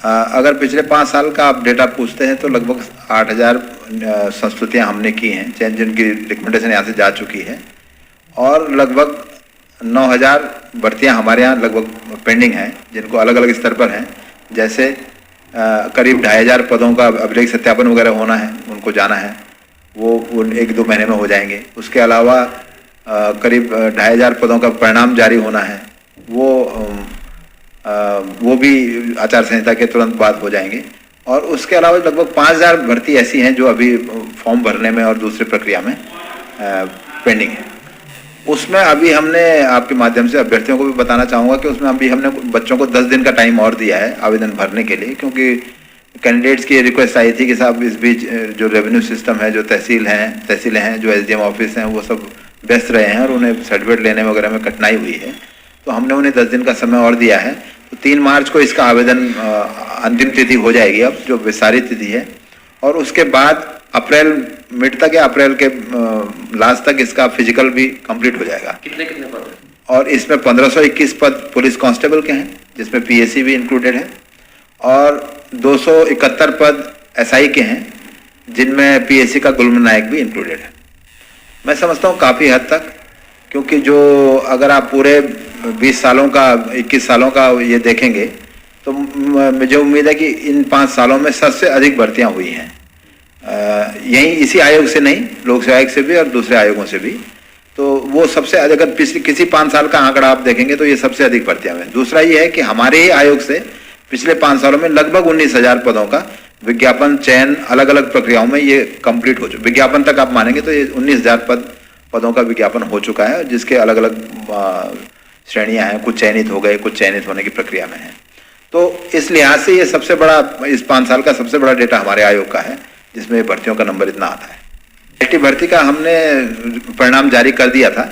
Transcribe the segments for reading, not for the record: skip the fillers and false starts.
अगर पिछले 5 साल का आप डेटा पूछते हैं तो लगभग 8,000 संस्तुतियाँ हमने की हैं, जिनकी रिकमेंडेशन यहाँ से जा चुकी है, और लगभग 9,000 भर्तियाँ हमारे यहाँ लगभग पेंडिंग हैं, जिनको अलग अलग स्तर पर हैं। जैसे करीब 2,500 पदों का अभिलेख सत्यापन वगैरह होना है, उनको जाना है, वो 1-2 महीने में हो जाएंगे। उसके अलावा करीब 2,500 पदों का परिणाम जारी होना है, वो भी आचार संहिता के तुरंत बाद हो जाएंगे। और उसके अलावा लगभग 5,000 भर्ती ऐसी हैं जो अभी फॉर्म भरने में और दूसरी प्रक्रिया में पेंडिंग है। उसमें अभी हमने आपके माध्यम से अभ्यर्थियों को भी बताना चाहूँगा कि उसमें अभी हमने बच्चों को 10 दिन का टाइम और दिया है आवेदन भरने के लिए, क्योंकि कैंडिडेट्स की रिक्वेस्ट आई थी कि साहब इस बीच जो रेवेन्यू सिस्टम है, जो तहसीलें हैं, जो SDM ऑफिस हैं, वो सब व्यस्त रहे हैं और उन्हें सर्टिफिकेट लेने वगैरह में कठिनाई हुई है। तो हमने उन्हें 10 दिन का समय और दिया है। तो 3 मार्च को इसका आवेदन अंतिम तिथि हो जाएगी, अब जो विस्तारित तिथि है, और उसके बाद अप्रैल मिड तक या अप्रैल के लास्ट तक इसका फिजिकल भी कंप्लीट हो जाएगा। कितने पद हैं? और इसमें 1521 पद पुलिस कांस्टेबल के हैं, जिसमें PSC भी इंक्लूडेड है, और 271 पद SI के हैं, जिनमें PSC का गुलमन नायक भी इंक्लूडेड है। मैं समझता हूँ काफ़ी हद तक, क्योंकि जो अगर आप पूरे 20 सालों का 21 सालों का ये देखेंगे तो मुझे उम्मीद है कि इन 5 सालों में सबसे अधिक भर्तियां हुई हैं, यहीं इसी आयोग से नहीं, लोक सेवा आयोग से भी और दूसरे आयोगों से भी। तो वो सबसे अधिक, अगर पिछले किसी 5 साल का आंकड़ा आप देखेंगे तो ये सबसे अधिक भर्तियां हुई हैं। दूसरा ये है कि हमारे ही आयोग से पिछले 5 सालों में लगभग 19,000 पदों का विज्ञापन चयन अलग अलग प्रक्रियाओं में ये कंप्लीट हो चुका। विज्ञापन तक आप मानेंगे तो ये 19,000 पदों का विज्ञापन हो चुका है, जिसके अलग अलग श्रेणियां हैं, कुछ चयनित हो गए, कुछ चयनित होने की प्रक्रिया में है। तो इस लिहाज से ये सबसे बड़ा, इस 5 साल का सबसे बड़ा डेटा हमारे आयोग का है, जिसमें भर्तियों का नंबर इतना आता है। ST भर्ती का हमने परिणाम जारी कर दिया था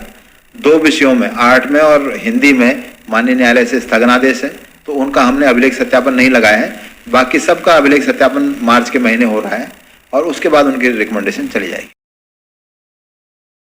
2 विषयों में, आर्ट में और हिंदी में माननीय न्यायालय से स्थगनादेश है, तो उनका हमने अभिलेख सत्यापन नहीं लगाया है। बाकी सबका अभिलेख सत्यापन मार्च के महीने हो रहा है और उसके बाद उनकी रिकमेंडेशन चली जाएगी।